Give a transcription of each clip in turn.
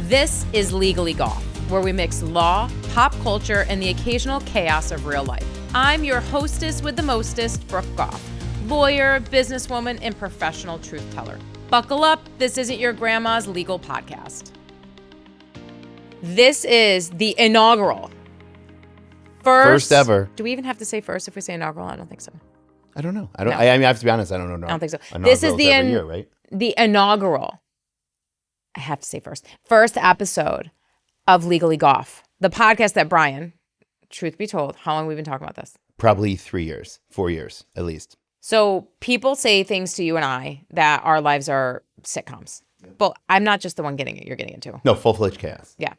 This is Legally Goff, where we mix law, pop culture, and the occasional chaos of real life. I'm your hostess with the mostest, Brooke Goff, lawyer, businesswoman, and professional truth teller. Buckle up, this isn't your grandma's legal podcast. This is the inaugural. First ever. Do we even have to say first if we say inaugural? I don't think so. I don't know. I No. mean, I have to be honest. I don't know. I don't think so. This is every year, right? The inaugural. I have to say first episode of Legally Goff, the podcast that Brian, truth be told, how long have we been talking about this? Probably 3 years, 4 years at least. So people say things to you and I that our lives are sitcoms. But I'm not just the one getting it. You're getting it too. No, full-fledged chaos. Yeah.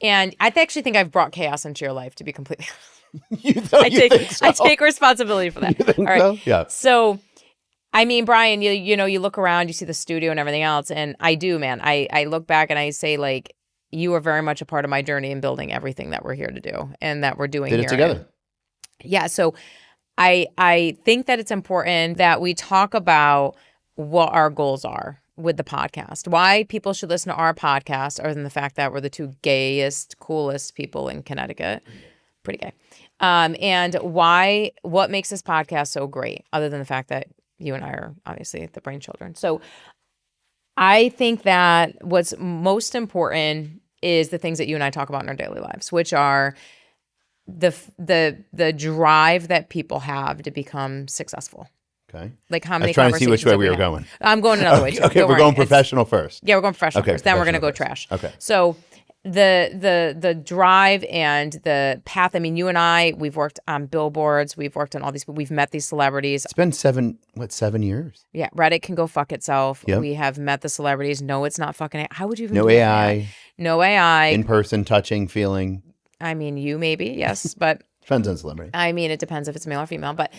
And I actually think I've brought chaos into your life, to be completely I take responsibility for that. You think All right. so? Yeah. So, I mean, Brian, you know, you look around, you see the studio and everything else. And I do, man. I look back and I say, like, you are very much a part of my journey in building everything that we're here to do and that we're doing Did here. it together. Yeah. So I think that it's important that we talk about what our goals are with the podcast, why people should listen to our podcast, other than the fact that we're the two gayest, coolest people in Connecticut. Pretty gay. And what makes this podcast so great, other than the fact that you and I are obviously the brain children. So I think that what's most important is the things that you and I talk about in our daily lives, which are the drive that people have to become successful. Okay. Like how many I was trying to see which way we were going. I'm going another way too. Okay, we're going professional first. Yeah, we're going professional Okay, first. Then we're going to go professional trash. Okay. So the drive and the path. I mean, you and I, we've worked on Billboards. We've worked on all these. We've met these celebrities. It's been 7 years? Yeah, Reddit can go fuck itself. Yep. We have met the celebrities. No, it's not fucking. How would you even? No do AI. that? No AI. In person, touching, feeling. I mean, you maybe, yes, but Depends on celebrity. I mean, it depends if it's male or female. But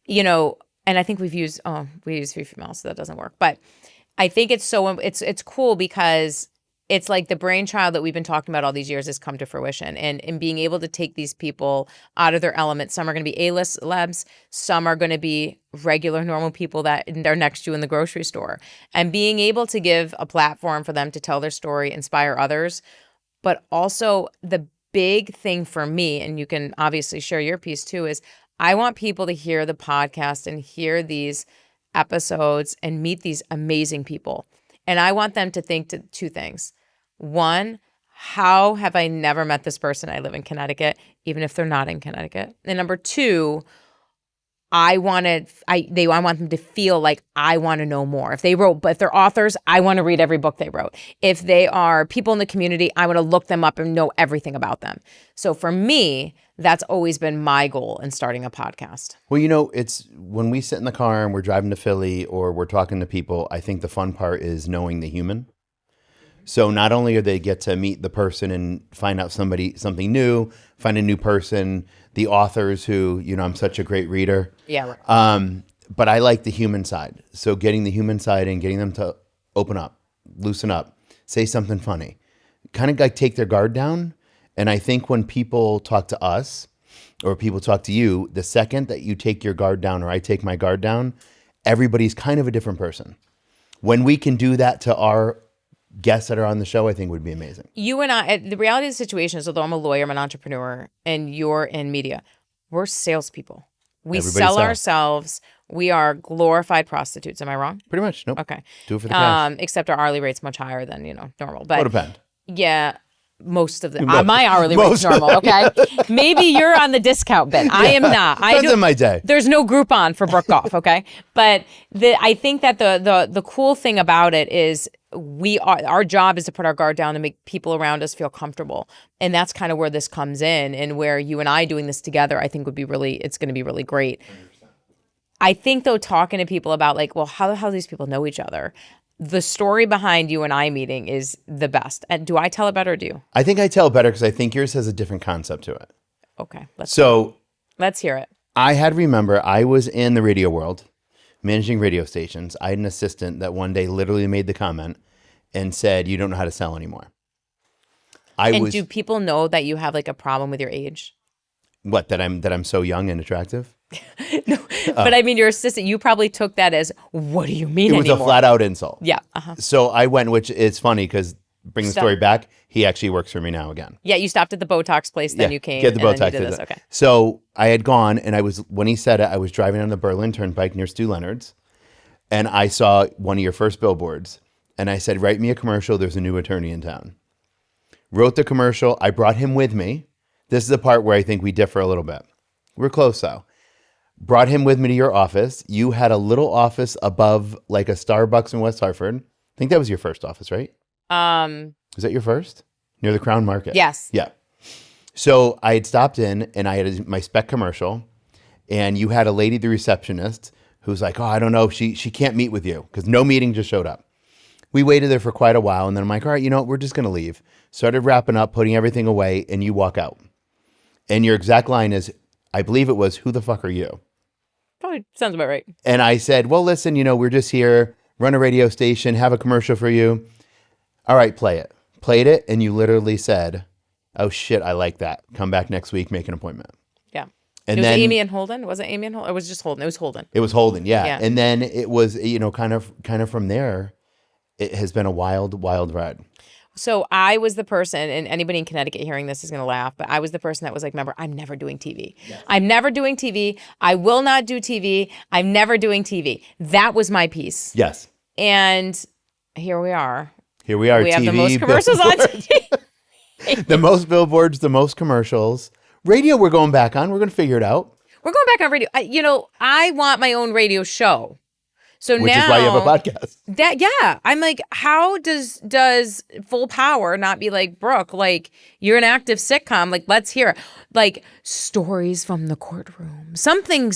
you know, and I think we use 3 females, so that doesn't work. But I think it's it's cool because it's like the brainchild that we've been talking about all these years has come to fruition. And being able to take these people out of their element. Some are going to be A-list celebs. Some are going to be regular, normal people that are next to you in the grocery store. And being able to give a platform for them to tell their story, inspire others. But also the big thing for me, and you can obviously share your piece too, is I want people to hear the podcast and hear these episodes and meet these amazing people. And I want them to think two things. One, how have I never met this person? I live in Connecticut, even if they're not in Connecticut. And number two, I want them to feel like I want to know more. If they're authors, I want to read every book they wrote. If they are people in the community, I want to look them up and know everything about them. So for me, that's always been my goal in starting a podcast. Well, you know, it's when we sit in the car and we're driving to Philly or we're talking to people, I think the fun part is knowing the human. So not only do they get to meet the person and find out something new, find a new person, the authors who, you know, I'm such a great reader. Yeah. Right. But I like the human side. So getting the human side and getting them to open up, loosen up, say something funny, kind of like take their guard down. And I think when people talk to us or people talk to you, the second that you take your guard down or I take my guard down, everybody's kind of a different person. When we can do that to our guests that are on the show, I think would be amazing. You and I, the reality of the situation is, although I'm a lawyer, I'm an entrepreneur, and you're in media, we're salespeople. We sell ourselves. We are glorified prostitutes. Am I wrong? Pretty much. Nope. Okay. Do it for the cash. Except our hourly rate's much higher than, normal. But Would depend. Yeah. Most of the my hourly rate's normal, okay? Maybe you're on the discount bin. I am not. Depends on my day. There's no Groupon for Brooke Goff, okay? But I think that the cool thing about it is our job is to put our guard down and make people around us feel comfortable. And that's kind of where this comes in, and where you and I doing this together, I think it's going to be really great. 100%. I think though, talking to people about like, well, how the hell do these people know each other? The story behind you and I meeting is the best. And do I tell it better or do you? I think I tell it better because I think yours has a different concept to it. Okay. Let's hear it. I was in the radio world, managing radio stations. I had an assistant that one day literally made the comment and said, "You don't know how to sell anymore." Do people know that you have like a problem with your age? What, that I'm so young and attractive? No, but I mean, your assistant, you probably took that as, what do you mean It was anymore? a flat out insult. Yeah. Uh-huh. So I went, which is funny because bring the story back, he actually works for me now again. Yeah, you stopped at the Botox place, then you came. Get the and Botox. then you did this. Okay. So I had gone, and when he said it, I was driving on the Berlin Turnpike near Stu Leonard's, and I saw one of your first billboards, and I said, write me a commercial. There's a new attorney in town. Wrote the commercial. I brought him with me. This is the part where I think we differ a little bit. We're close, though. Brought him with me to your office. You had a little office above like a Starbucks in West Hartford. I think that was your first office, right? Was that your first? Near the Crown Market? Yes. Yeah. So I had stopped in and I had my spec commercial, and you had a lady, the receptionist, who's like, oh, I don't know. She can't meet with you because no meeting just showed up. We waited there for quite a while, and then I'm like, all right, you know what? We're just going to leave. Started wrapping up, putting everything away, and you walk out. And your exact line is, I believe it was, who the fuck are you? Probably sounds about right. And I said, well, listen, we're just here, run a radio station, have a commercial for you. All right, play it. Played it, and you literally said, oh, shit, I like that. Come back next week, make an appointment. Yeah. And it was then Amy and Holden? Was it Amy and Holden? It was just Holden. It was Holden. It was Holden, yeah. Yeah. And then it was, kind of from there, it has been a wild, wild ride. So I was the person, and anybody in Connecticut hearing this is going to laugh, but I was the person that was like, remember, I'm never doing TV. Yes. I'm never doing TV. I will not do TV. I'm never doing TV. That was my piece. Yes. And here we are. Here we are. We TV, have the most commercials on TV. The most billboards, the most commercials. Radio, we're going back on. We're going to figure it out. We're going back on radio. I want my own radio show. So Which now, is why you have a podcast. I'm like, how does Full Power not be like, Brooke, like, you're an active sitcom, like, let's hear it. Like, stories from the courtroom, something,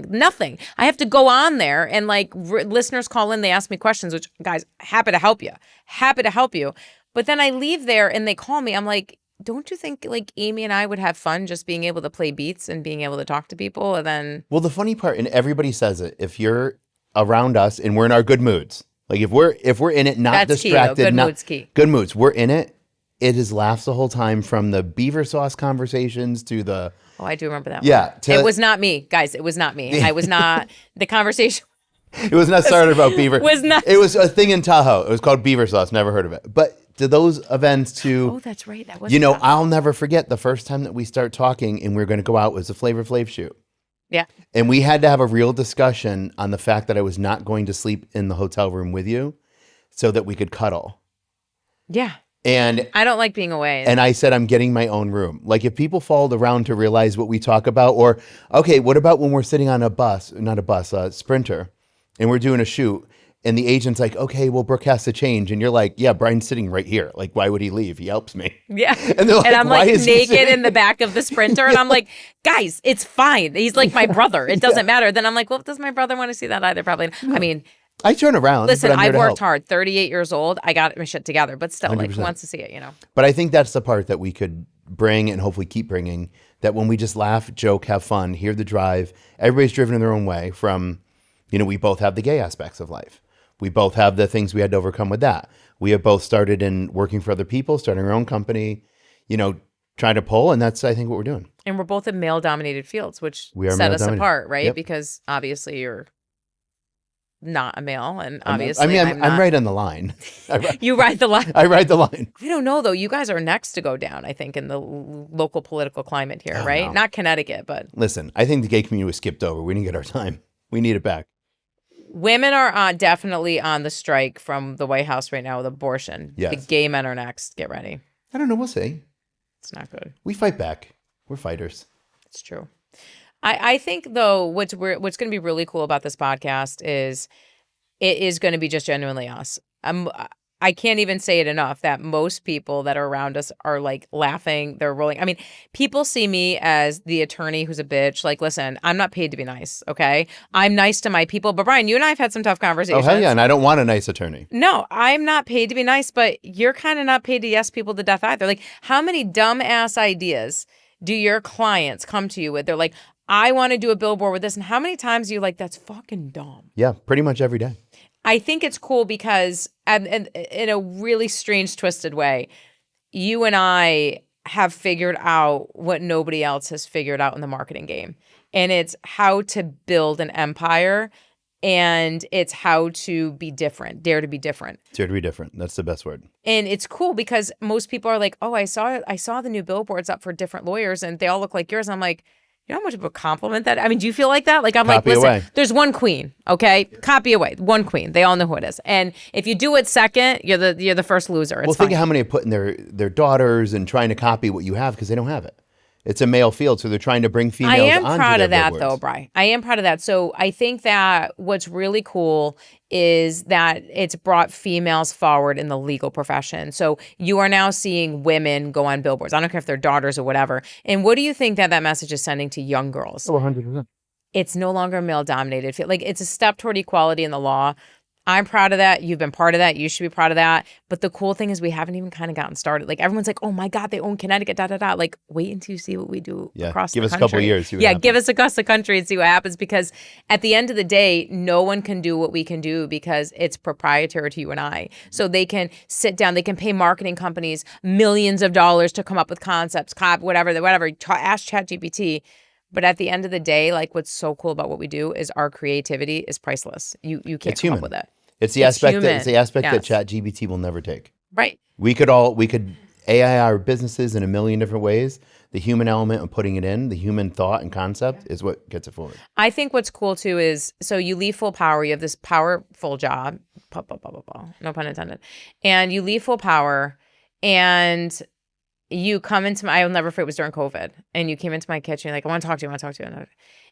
nothing. I have to go on there and like listeners call in, they ask me questions, which, guys, happy to help you. But then I leave there and they call me. I'm like, don't you think like Amy and I would have fun just being able to play beats and being able to talk to people? And then, well, the funny part, and everybody says it, if you're around us and we're in our good moods, like if we're in it, not that's distracted, key, good moods key. Good moods. We're in it. It is laughs the whole time, from the beaver sauce conversations to the. Oh, I do remember that. Yeah, it was not me, guys. It was not me. I was not the conversation. It was not started about beaver. Was not. It was a thing in Tahoe. It was called beaver sauce. Never heard of it. But to those events too. Oh, that's right. That was. I'll never forget the first time that we start talking and we were going to go out was the Flavor Flav shoot. Yeah. And we had to have a real discussion on the fact that I was not going to sleep in the hotel room with you so that we could cuddle. Yeah. And I don't like being away. And I said, I'm getting my own room. Like if people followed around to realize what we talk about, or, okay, what about when we're sitting on a Sprinter, and we're doing a shoot and the agent's like, okay, well, Brooke has to change. And you're like, yeah, Brian's sitting right here. Like, why would he leave? He helps me. Yeah. And, like, I'm like naked in the back of the Sprinter. And I'm like, guys, it's fine. He's like my brother. It doesn't matter. Then I'm like, well, does my brother want to see that either? Probably. I mean, I turn around. Listen, I've worked hard. 38 years old. I got my shit together. But still, 100%. Like, who wants to see it, But I think that's the part that we could bring and hopefully keep bringing, that when we just laugh, joke, have fun, hear the drive, everybody's driven in their own way from, we both have the gay aspects of life. We both have the things we had to overcome with that. We have both started in working for other people, starting our own company, trying to pull. And that's, I think, what we're doing. And we're both in male-dominated fields, which we are set us apart, right? Yep. Because obviously you're not a male, and obviously I'm right on the line. You ride the line. I ride the line. I don't know, though. You guys are next to go down, I think, in the local political climate here, right? No. Not Connecticut, but... Listen, I think the gay community was skipped over. We didn't get our time. We need it back. Women are definitely on the strike from the White House right now with abortion. Yes. The gay men are next. Get ready. I don't know. We'll see. It's not good. We fight back. We're fighters. It's true. I think, though, what's going to be really cool about this podcast is it is going to be just genuinely us. I can't even say it enough that most people that are around us are like laughing. They're rolling. I mean, people see me as the attorney who's a bitch. Like, listen, I'm not paid to be nice. Okay. I'm nice to my people. But Brian, you and I have had some tough conversations. Oh, hell yeah. And I don't want a nice attorney. No, I'm not paid to be nice, but you're kind of not paid to yes people to death either. Like, how many dumbass ideas do your clients come to you with? They're like, I want to do a billboard with this. And how many times are you like, that's fucking dumb? Yeah, pretty much every day. I think it's cool because, and in a really strange, twisted way, you and I have figured out what nobody else has figured out in the marketing game. And it's how to build an empire And it's how to be different, dare to be different. Dare to be different. That's the best word. And it's cool because most people are like, oh, I saw the new billboards up for different lawyers and they all look like yours. And I'm like, you know how much of a compliment that? I mean, do you feel like that? Like, I'm Copy like, listen, away. there's one queen, okay? Copy away. One queen. They all know who it is. And if you do it second, you're the first loser. It's Well, think fine. of how many are putting their daughters and trying to copy what you have because they don't have it. It's a male field, so they're trying to bring females I am onto proud their of that, billboards. though, Brian. I am proud of that. So I think that what's really cool is that it's brought females forward in the legal profession. So you are now seeing women go on billboards. I don't care if they're daughters or whatever. And what do you think that message is sending to young girls? Oh, 100%. It's no longer male dominated. Like, it's a step toward equality in the law. I'm proud of that. You've been part of that. You should be proud of that. But the cool thing is we haven't even kind of gotten started. Like, everyone's like, oh my God, they own Connecticut, da, da, da. Like, wait until you see what we do across the country. Give us a couple of years. See what Yeah, happens. give us across the country and see what happens. Because at the end of the day, no one can do what we can do because it's proprietary to you and I. So they can sit down. They can pay marketing companies millions of dollars to come up with concepts, whatever. Ask ChatGPT. But at the end of the day, like, what's so cool about what we do is our creativity is priceless. You can't It's come human. up with it. It's the aspect human. that Yes. ChatGPT will never take. Right. We could AI our businesses in a million different ways. The human element of putting it in, the human thought and concept is what gets it forward. I think what's cool too is, so you leave full power. You have this powerful job, no pun intended, and you leave full power, and you come into my. I'll never forget. It was during COVID, and you came into my kitchen like, I want to talk to you.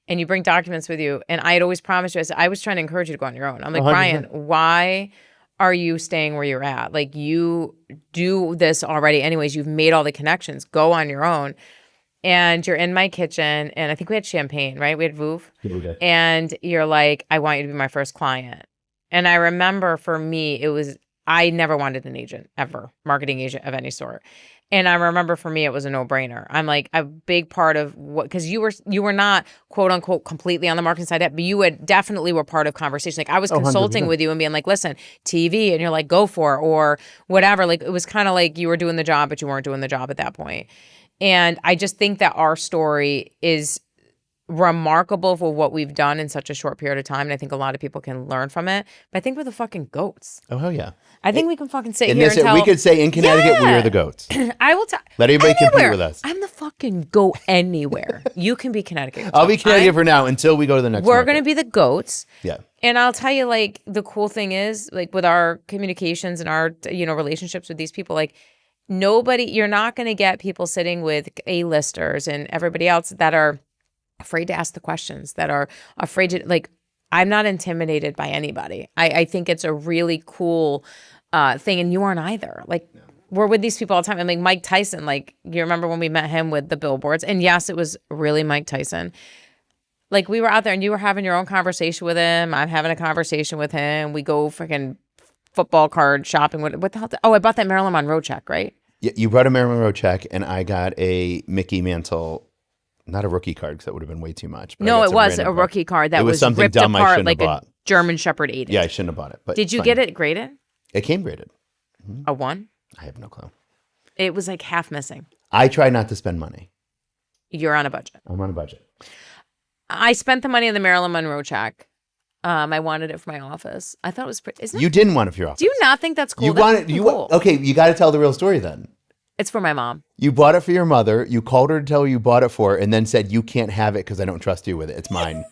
And you bring documents with you, and I had always promised you. I was trying to encourage you to go on your own. I'm like, 100%. Brian, why are you staying where you're at? Like, you do this already anyways. You've made all the connections. Go on your own. And you're in my kitchen, and I think we had champagne, right? We had Vouv. Yeah, we did. And you're like, I want you to be my first client. And I remember for me, I never wanted an agent ever, marketing agent of any sort. And I remember for me, it was a no-brainer. I'm like, a big part of what, because you were not, quote unquote, completely on the marketing side, but you definitely were part of conversation. Like, I was consulting 100%. with you and being like, listen, TV, and you're like, go for it, or whatever. Like, it was kind of like you were doing the job, but you weren't doing the job at that point. And I just think that our story is remarkable for what we've done in such a short period of time. And I think a lot of people can learn from it. But I think we're the fucking goats. Oh, hell yeah. I think we can fucking sit In here this, and tell. we could say in Connecticut, we Yeah. are the goats. I will tell. Let everybody compete with us. I'm the fucking goat anywhere. You can be Connecticut. I'll be Connecticut for now until we go to the next We're market. going to be the goats. Yeah. And I'll tell you, like, the cool thing is, like, with our communications and our, relationships with these people, like, you're not going to get people sitting with A-listers and everybody else that are afraid to ask the questions, that are afraid to, like, I'm not intimidated by anybody. I think it's a really cool thing, and you aren't either. Like, we're with these people all the time. And like Mike Tyson, like, you remember when we met him with the Billboards? And yes, it was really Mike Tyson. Like, we were out there and you were having your own conversation with him. I'm having a conversation with him. We go freaking football card shopping. What the hell? I bought that Marilyn Monroe check, right? Yeah, you brought a Marilyn Monroe check, and I got a Mickey Mantle. Not a rookie card because that would have been way too much. But I No, got it some was random a rookie card that It was was something ripped dumb I apart shouldn't like have a bought. German Shepherd ate it. Yeah, I shouldn't have bought it. But Did it's you fine. get it graded? It came graded. A 1? I have no clue. It was like half missing. I try not to spend money. You're on a budget. I'm on a budget. I spent the money on the Marilyn Monroe check. I wanted it for my office. I thought it was pretty. Isn't it? You didn't want it for your office. Do you not think that's cool? You That's wanted fucking you cool. okay? You got to tell the real story then. It's for my mom. You bought it for your mother. You called her to tell her you bought it for her, and then said you can't have it because I don't trust you with it. It's mine.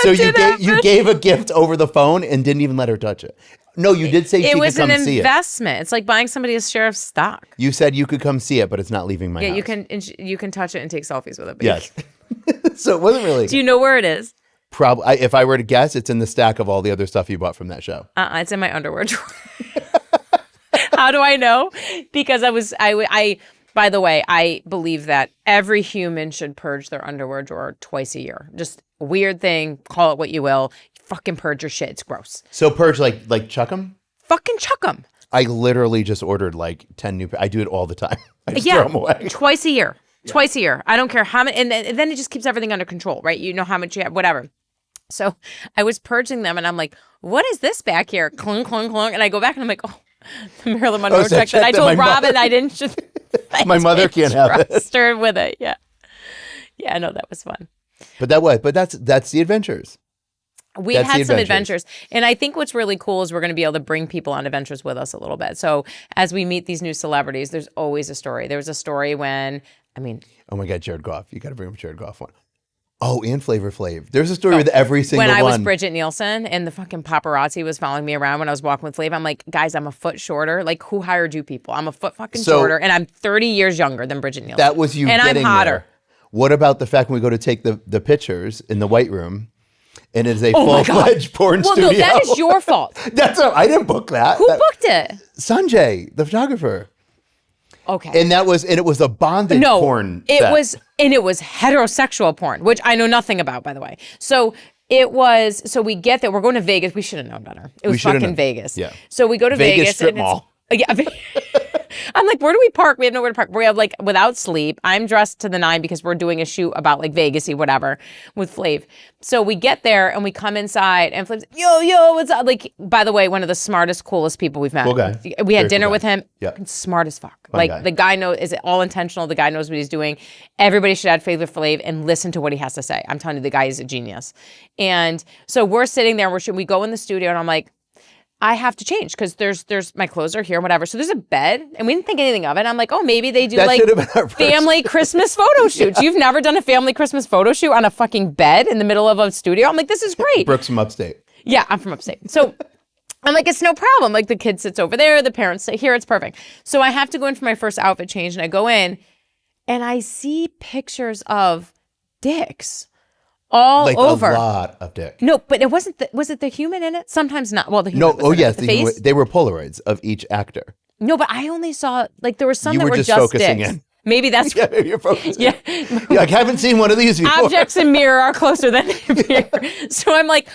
So you gave a gift over the phone and didn't even let her touch it. No, you did say she It was could an come see it. investment. It's like buying somebody a share of stock. You said you could come see it, but it's not leaving my Yeah, house. you can touch it and take selfies with it. But Yes. So it wasn't really. Do you know where it is? Probably, if I were to guess, it's in the stack of all the other stuff you bought from that show. It's in my underwear drawer. How do I know? Because by the way, I believe that every human should purge their underwear drawer twice a year. Just a weird thing. Call it what you will. Fucking purge your shit. It's gross. So purge, like chuck them? Fucking chuck them. I literally just ordered like 10 new. I do it all the time. I just throw them away. Twice a year. Twice a year. I don't care how many. And then it just keeps everything under control, right? You know how much you have, whatever. So I was purging them and I'm like, what is this back here? Clunk, clunk, clunk. And I go back and I'm like, oh, the Marilyn Monroe so check that I that told my Robin mother- I didn't just. My mother can't have it. Trust her with it. Yeah. Yeah, I know that was fun. But that's the adventures. We had some adventures. And I think what's really cool is we're going to be able to bring people on adventures with us a little bit. So as we meet these new celebrities, there's always a story. There was a story when, oh my God, Jared Goff. You got to bring up Jared Goff one. Oh, and Flavor Flav. There's a story with every single one. When I was Bridget Nielsen and the fucking paparazzi was following me around when I was walking with Flav, I'm like, guys, I'm a foot shorter. Like, who hired you people? I'm a foot fucking shorter, and I'm 30 years younger than Bridget Nielsen. That was you, and I'm hotter. There. What about the fact when we go to take the pictures in the White Room? And it is a full-fledged porn studio. Well, no, that is your fault. I didn't book that. Who booked it? Sanjay, the photographer. Okay. And it was a bondage porn. It was heterosexual porn, which I know nothing about, by the way. So we get there. We're going to Vegas. We should have known better. It was fucking Vegas. Yeah. So we go to Vegas. Strip mall. Yeah. I'm like, where do we park? We have nowhere to park. We have like without sleep. I'm dressed to the nine because we're doing a shoot about like Vegas-y, whatever, with Flav. So we get there and we come inside and Flav's, yo, what's up? Like, by the way, one of the smartest, coolest people we've met. Cool guy. We had dinner with him. Yeah. Smart as fuck. Fun guy. The guy knows, is it all intentional? The guy knows what he's doing. Everybody should add faith with Flav and listen to what he has to say. I'm telling you, the guy is a genius. And so we're sitting there, we go in the studio and I'm like, I have to change because there's my clothes are here, whatever. So there's a bed, and we didn't think anything of it. I'm like, oh, maybe they do like family Christmas photo shoots. You've never done a family Christmas photo shoot on a fucking bed in the middle of a studio? I'm like, this is great. Brooke's from upstate. Yeah, I'm from upstate. So I'm like, it's no problem. Like the kid sits over there, the parents sit here, it's perfect. So I have to go in for my first outfit change, and I go in, and I see pictures of dicks. All over. A lot of dick. No, but it wasn't. Was it the human in it? Sometimes not. Well, the human. No. Oh yes, the face. They were Polaroids of each actor. No, but I only saw like there were some that were just focusing dicks. in. Maybe that's maybe you're focusing. Yeah. I haven't seen one of these before. Objects in mirror are closer than they appear. So I'm like,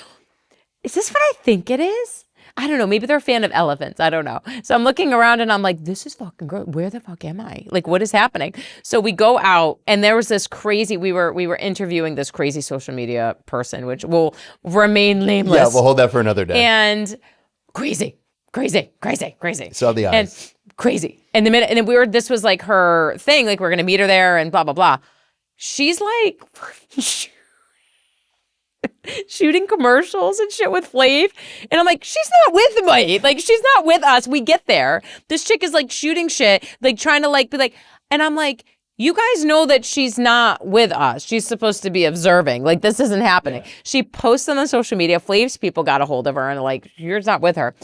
is this what I think it is? I don't know. Maybe they're a fan of elephants. I don't know. So I'm looking around and I'm like, this is fucking gross. Where the fuck am I? Like, what is happening? So we go out and there was this crazy, we were interviewing this crazy social media person, which will remain nameless. Yeah, we'll hold that for another day. And crazy. Saw the eyes. And crazy. And this was like her thing. Like, we're going to meet her there and blah, blah, blah. She's like shooting commercials and shit with Flav. And I'm like, she's not with me. Like, she's not with us. We get there. This chick is like shooting shit, like trying to like be like, and I'm like, you guys know that she's not with us. She's supposed to be observing. Like, this isn't happening. Yeah. She posts on the social media. Flav's people got a hold of her and like, you're not with her.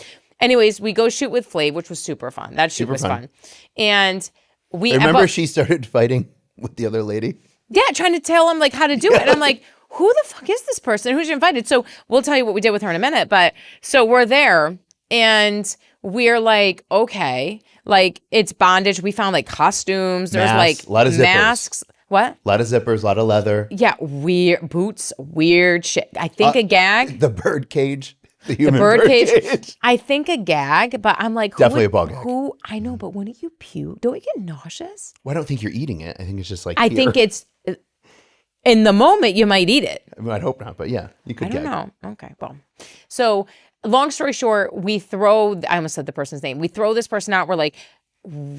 Anyways, we go shoot with Flav, which was super fun. That shoot was fun. And we remember she started fighting with the other lady. Yeah, trying to tell him like how to do it. And I'm like, who the fuck is this person? Who's invited? So we'll tell you what we did with her in a minute. But so we're there and we're like, okay, like it's bondage. We found like costumes. There's like a lot of masks. What? A lot of zippers, a lot of leather. Yeah, weird boots, weird shit. I think a gag. The bird cage. The bird cage. I think a gag, but I'm like, definitely a ball gag. I know, but wouldn't you puke? Don't you get nauseous? Well, I don't think you're eating it. I think it's just like I think it's in the moment you might eat it. I mean, I'd hope not, but yeah, you could gag. I don't know. Okay, well. So long story short, I almost said the person's name. We throw this person out. We're like,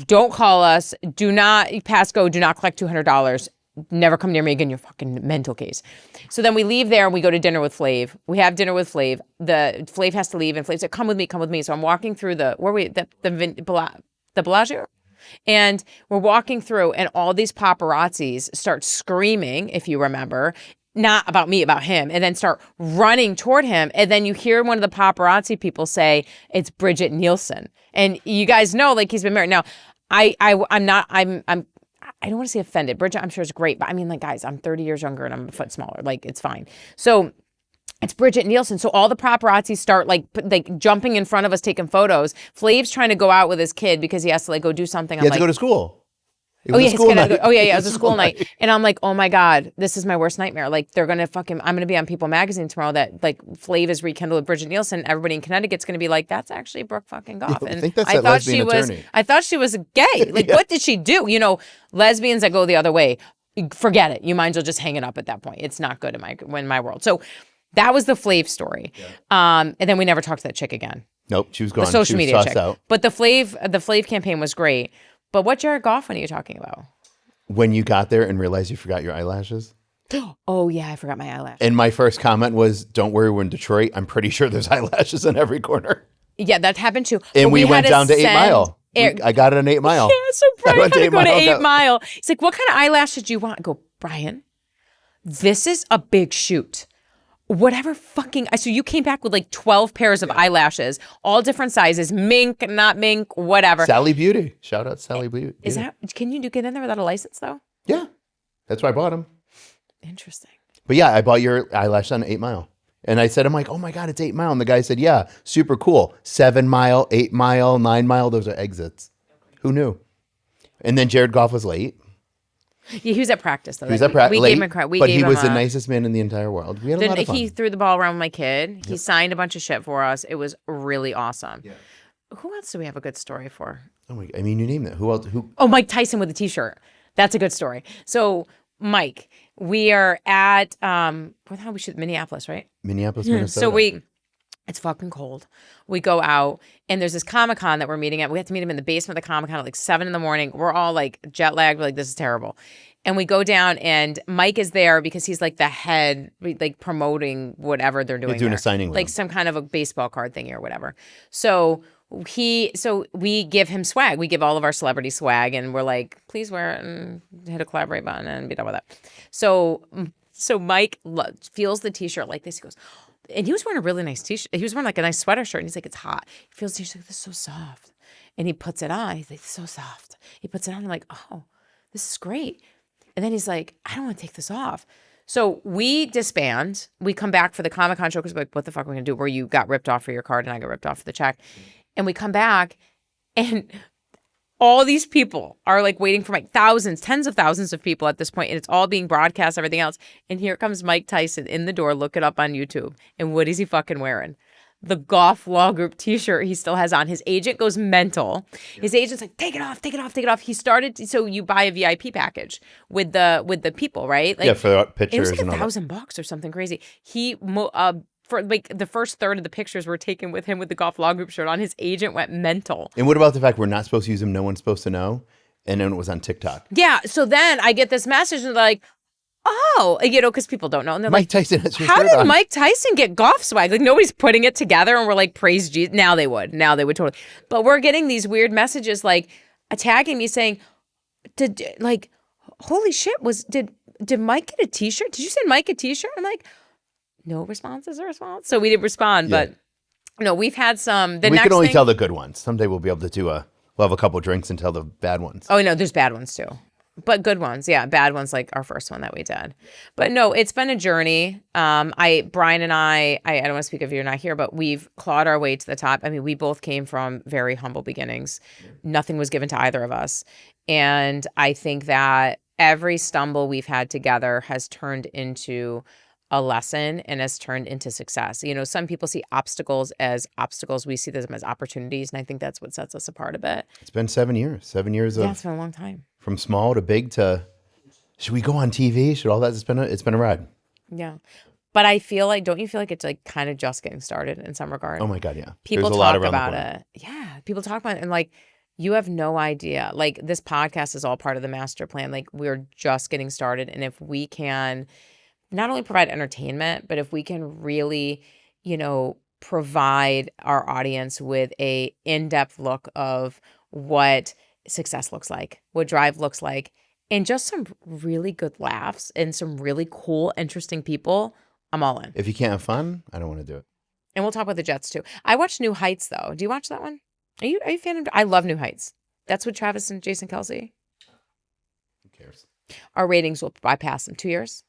don't call us. Do not pass go. Do not collect $200. Never come near me again. You're fucking mental case. So then we leave there and we go to dinner with Flav. We have dinner with Flav. Flav has to leave and Flav said, come with me. So I'm walking through the Bellagio. And we're walking through and all these paparazzis start screaming, if you remember, not about me, about him, and then start running toward him. And then you hear one of the paparazzi people say, it's Bridget Nielsen. And you guys know, like, he's been married. Now, I don't want to say offended. Bridget, I'm sure is great. But I mean, like, guys, I'm 30 years younger and I'm a foot smaller. Like, it's fine. So it's Bridget Nielsen. So all the paparazzi start like jumping in front of us, taking photos. Flav's trying to go out with his kid because he has to like go do something. He has to go to school. It was a school night. And I'm like, oh my God, this is my worst nightmare. Like, they're going to I'm going to be on People Magazine tomorrow that like Flav is rekindled with Bridget Nielsen. Everybody in Connecticut's going to be like, that's actually Brooke fucking Goff. And I think that's I thought she was gay. Like, what did she do? You know, lesbians that go the other way, forget it. You might as well just hang it up at that point. It's not good in my world. So that was the Flav story. Yeah. And then we never talked to that chick again. Nope, she was gone. The social media chick. Out. But the Flav campaign was great. But what Jared Goff are you talking about? When you got there and realized you forgot your eyelashes? Oh yeah, I forgot my eyelash. And my first comment was, don't worry, we're in Detroit. I'm pretty sure there's eyelashes in every corner. Yeah, that happened too. And But we went had down to 8 Mile. I got it on 8 Mile. Yeah, so Brian went had to to 8 go to Mile, 8 go. Mile. He's like, what kind of eyelashes do you want? I go, Brian, this is a big shoot. Whatever fucking, so you came back with like 12 pairs of eyelashes, all different sizes, mink, not mink, whatever. Sally Beauty. Shout out Sally Beauty. Is that, can you get in there without a license though? Yeah. That's why I bought them. Interesting. But yeah, I bought your eyelash on 8 Mile. And I said, I'm like, oh my God, it's 8 Mile. And the guy said, yeah, super cool. 7 Mile, 8 Mile, 9 Mile, those are exits. Who knew? And then Jared Goff was late. Yeah, he was at practice though. He was at practice late, gave him a credit. but he was the nicest man in the entire world. We had a lot of fun. He threw the ball around with my kid. He signed a bunch of shit for us. It was really awesome. Yeah. Who else do we have a good story for? Oh my, I mean, you name it. Who else? Who? Oh, Mike Tyson with a t-shirt. That's a good story. So Mike, we are at Minneapolis, right? Minneapolis, Minnesota. So it's fucking cold. We go out and there's this Comic-Con that we're meeting at. We have to meet him in the basement of the Comic-Con at like 7 a.m. We're all like jet lagged. We're like, this is terrible. And we go down and Mike is there because he's like the head, like promoting whatever they're doing. They're doing there. a signing with like him. some kind of a baseball card thingy or whatever. So we give him swag. We give all of our celebrity swag and we're like, please wear it and hit a collaborate button and be done with it. So Mike feels the t-shirt like this. He goes, and he was wearing a really nice t-shirt. He was wearing like a nice sweater shirt and he's like, it's hot. He feels the t-shirt, this is so soft. And he puts it on. He's like, it's so soft. He puts it on and I'm like, oh, this is great. And then he's like, I don't want to take this off. So we disband. We come back for the Comic-Con show because we're like, what the fuck are we going to do? Where you got ripped off for your card and I got ripped off for the check. And we come back and all these people are like waiting for Mike. Thousands, tens of thousands of people at this point, and it's all being broadcast, everything else. And here comes Mike Tyson in the door. Look it up on YouTube. And what is he fucking wearing? The Goff Law Group t-shirt he still has on. His agent goes mental. His agent's like, take it off, take it off, take it off. He started, so you buy a VIP package with the people, right? Like, yeah, for pictures. It was like and all $1,000 or something crazy. He, for like the first third of the pictures were taken with him with the Goff Law Group shirt on. His agent went mental. And what about the fact we're not supposed to use them? No one's supposed to know. And then it was on TikTok. Yeah. So then I get this message and they're like, oh, because people don't know. And they're Mike like, Tyson has your how shirt did on. Mike Tyson get Goff swag? Like nobody's putting it together and we're like, praise Jesus. Now they would totally. But we're getting these weird messages like tagging me saying, holy shit, did Mike get a t-shirt? Did you send Mike a t-shirt? I'm like, no response is a response. So we didn't respond, but no, we've had some. We can only tell the good ones. Someday we'll be able to do we'll have a couple drinks and tell the bad ones. Oh no, there's bad ones too. But good ones, yeah. Bad ones like our first one that we did. But no, it's been a journey. Brian and I don't want to speak of you're not here, but we've clawed our way to the top. I mean, we both came from very humble beginnings. Nothing was given to either of us. And I think that every stumble we've had together has turned into a lesson and has turned into success. Some people see obstacles as obstacles. We see them as opportunities. And I think that's what sets us apart a bit. It's been 7 years. 7 years of... Yeah, it's been a long time. From small to big to, should we go on TV? Should all that? It's been a ride. Yeah. But I feel like, don't you feel like it's like kind of just getting started in some regard? Oh my God, yeah. People talk about it. Yeah. People talk about it and like, you have no idea. Like this podcast is all part of the master plan. Like we're just getting started. And if we can not only provide entertainment, but if we can really, provide our audience with a in-depth look of what success looks like, what drive looks like, and just some really good laughs and some really cool, interesting people, I'm all in. If you can't have fun, I don't want to do it. And we'll talk about the Jets too. I watched New Heights though. Do you watch that one? Are you a fan of? I love New Heights. That's with Travis and Jason Kelce. Who cares? Our ratings will bypass them. 2 years?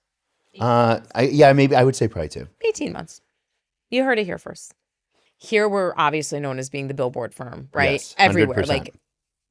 Maybe I would say probably 2. 18 months. You heard it here first. Here we're obviously known as being the Billboard firm, right? Yes, 100%. Everywhere. Like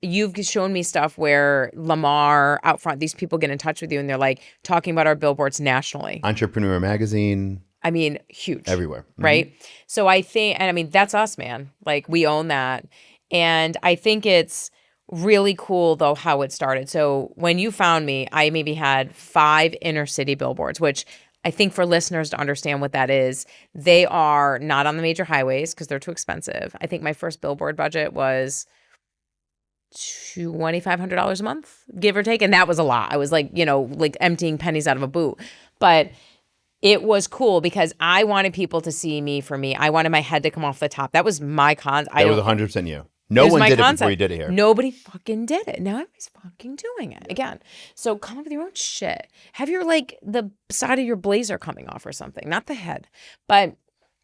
you've shown me stuff where Lamar out front, these people get in touch with you and they're like talking about our billboards nationally. Entrepreneur Magazine. I mean, huge. Everywhere. Mm-hmm. Right? So I think, and I mean, that's us, man. Like we own that. And I think it's really cool though how it started. So when you found me, I maybe had 5 inner city billboards, which I think for listeners to understand what that is, they are not on the major highways because they're too expensive. I think my first billboard budget was $2,500 a month, give or take. And that was a lot. I was like, like emptying pennies out of a boot. But it was cool because I wanted people to see me for me. I wanted my head to come off the top. That was my concept. That was 100% you. No one did it before you did it here. Nobody fucking did it. Now everybody's fucking doing it again. So come up with your own shit. Have your the side of your blazer coming off or something, not the head. But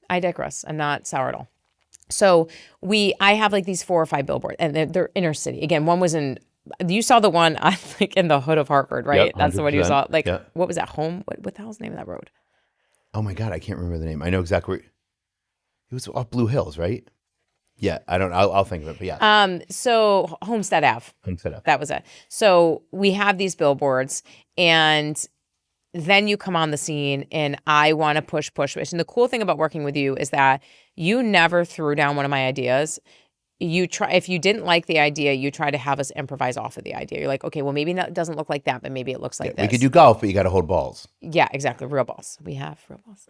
I digress. I'm not sour at all. So I have these 4 or 5 billboards, and they're inner city. Again, one was you saw the one in the hood of Hartford, right? Yep, that's the one you saw. Yep. What was that? Home? What the hell's the name of that road? Oh my God, I can't remember the name. I know exactly where it was off Blue Hills, right? Yeah, I don't. I'll think of it, but yeah. So Homestead Ave. That was it. So we have these billboards, and then you come on the scene, and I want to push. And the cool thing about working with you is that you never threw down one of my ideas. If you didn't like the idea, you try to have us improvise off of the idea. You're like, okay, well, maybe it doesn't look like that, but maybe it looks like this. We could do golf, but you got to hold balls. Yeah, exactly. Real balls. We have real balls.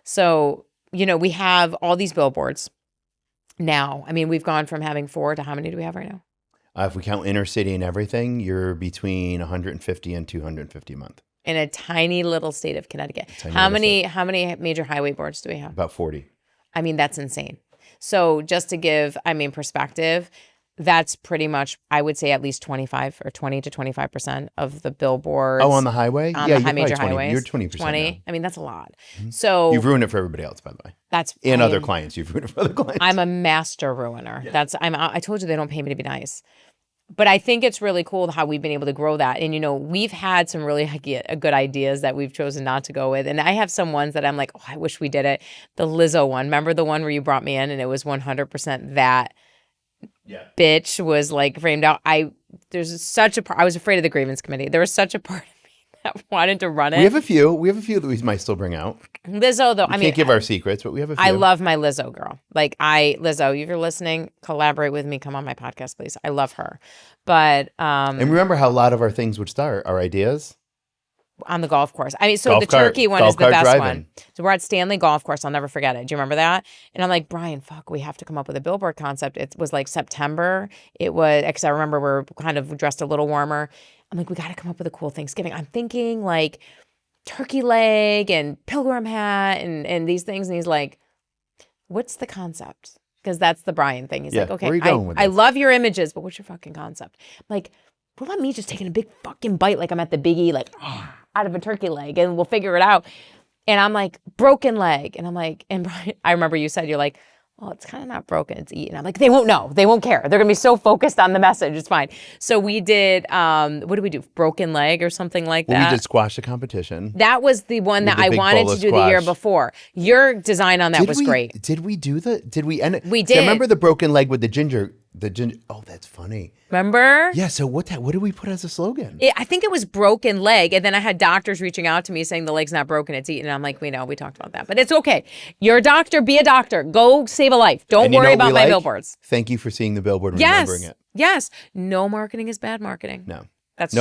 So, we have all these billboards now. I mean, we've gone from having 4 to how many do we have right now? If we count inner city and everything, you're between 150 and 250 a month. In a tiny little state of Connecticut. How many major highway boards do we have? About 40. I mean, that's insane. So just to give, perspective, that's pretty much, I would say, at least 25 or 20 to 25% of the billboards. Oh, on the highway? On the major 20, highways. You're 20%. 20. Now. I mean, that's a lot. Mm-hmm. So you've ruined it for everybody else, by the way. Other clients. You've ruined it for other clients. I'm a master ruiner. Yeah. I told you they don't pay me to be nice. But I think it's really cool how we've been able to grow that. And, we've had some really good ideas that we've chosen not to go with. And I have some ones that I'm like, oh, I wish we did it. The Lizzo one. Remember the one where you brought me in and it was 100% that bitch was framed out. I was afraid of the grievance committee. There was such a part of me that wanted to run it. We have a few that we might still bring out. Lizzo, though, we can't give our secrets, but we have a few. I love my Lizzo girl. Lizzo, if you're listening, collaborate with me. Come on my podcast, please. I love her. But and remember how a lot of our things would start, our ideas? On the golf course. I mean, so the turkey one is the best one. So we're at Stanley Golf Course. I'll never forget it. Do you remember that? And I'm like, Brian, we have to come up with a billboard concept. It was September. It was, because I remember we're kind of dressed a little warmer. I'm like, we got to come up with a cool Thanksgiving. I'm thinking turkey leg and pilgrim hat and these things. And he's like, what's the concept? Because that's the Brian thing. He's like, okay, I love your images, but what's your fucking concept? I'm like, what about me just taking a big fucking bite I'm at the Biggie, out of a turkey leg, and we'll figure it out. And I'm like, broken leg. And I'm like, and Brian, I remember you said, you're like, well, it's kind of not broken, it's eaten. I'm like, they won't know. They won't care. They're going to be so focused on the message. It's fine. So we did, what did we do? Broken leg or something like that? We did squash the competition. That was the one that I wanted to do the year before. Your design on that was great. Did we end it? We did. I remember the broken leg with the ginger. Oh, that's funny. Remember? Yeah. So what did we put as a slogan? I think it was broken leg. And then I had doctors reaching out to me saying the leg's not broken, it's eaten. And I'm like, we know, we talked about that. But it's okay. You're a doctor, be a doctor. Go save a life. Don't worry about my billboards. Thank you for seeing the billboard and remembering it. Yes. No marketing is bad marketing. No.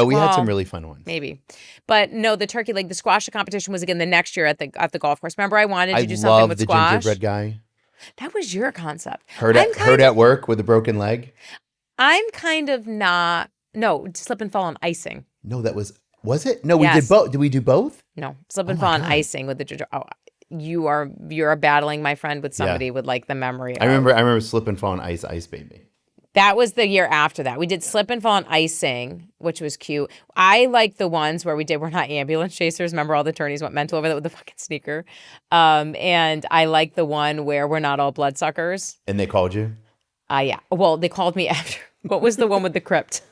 We had some really fun ones. Maybe. But no, the turkey leg, the squash competition was again the next year at the golf course. Remember I wanted to do something with squash? I love the gingerbread guy. That was your concept. Heard at work with a broken leg? I'm kind of not. No, slip and fall on icing. No, was it? No, we did both. Did we do both? No, slip and fall on icing with the ginger. Oh, you're battling, my friend, with somebody with the memory. I remember slip and fall on ice baby. That was the year after that. We did slip and fall on icing, which was cute. I like the ones where we're not ambulance chasers. Remember all the attorneys went mental over that with the fucking sneaker. And I like the one where we're not all bloodsuckers. And they called you? Yeah. Well, they called me after. What was the one with the crypt?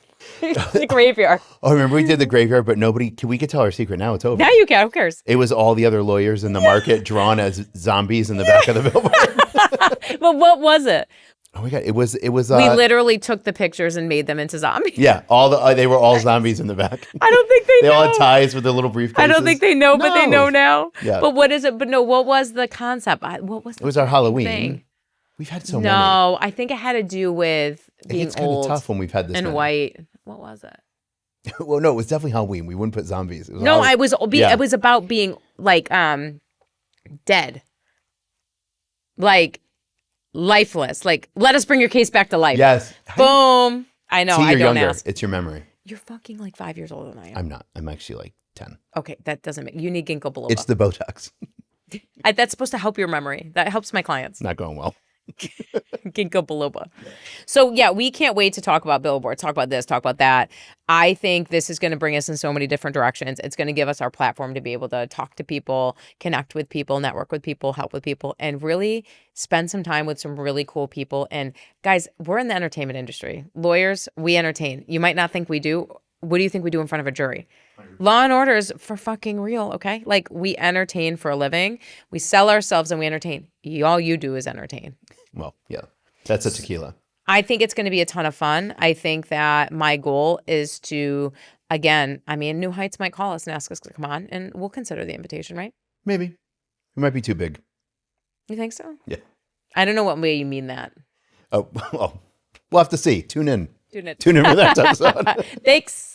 The graveyard. Oh, remember we did the graveyard, but we could tell our secret now. It's over. Now you can. Who cares? It was all the other lawyers in the market drawn as zombies in the back of the billboard. But what was it? Oh my God! It was. We literally took the pictures and made them into zombies. Yeah, they were all zombies in the back. I don't think they know. They all had ties with their little briefcases. I don't think they know, but they know now. Yeah. But what is it? But no, what was the concept? What was? It was our Halloween thing? We've had so many. No, I think it had to do with being it's old. It's kind of tough when we've had this. And many. White. What was it? Well, no, it was definitely Halloween. We wouldn't put zombies. It was about being dead. Lifeless. Let us bring your case back to life. Yes. Boom. I know. See, I you're don't younger. ask. It's your memory. You're fucking like 5 years older than I am. I'm not. I'm actually like 10. Okay, that doesn't make you need ginkgo biloba. It's the Botox. That's supposed to help your memory. That helps my clients. Not going well. Ginkgo biloba. So yeah, we can't wait to talk about Billboards, talk about this, talk about that. I think this is going to bring us in so many different directions. It's going to give us our platform to be able to talk to people, connect with people, network with people, help with people, and really spend some time with some really cool people. And guys, we're in the entertainment industry. Lawyers, we entertain. You might not think we do. What do you think we do in front of a jury? Law and Order is for fucking real, okay? Like, we entertain for a living. We sell ourselves and we entertain. All you do is entertain. Well, yeah. That's a tequila. I think it's going to be a ton of fun. I think that my goal is to, again, I mean, New Heights might call us and ask us to come on, and we'll consider the invitation, right? Maybe. It might be too big. You think so? Yeah. I don't know what way you mean that. Oh, well, we'll have to see. Tune in. Tune in. Tune in for that episode. Thanks.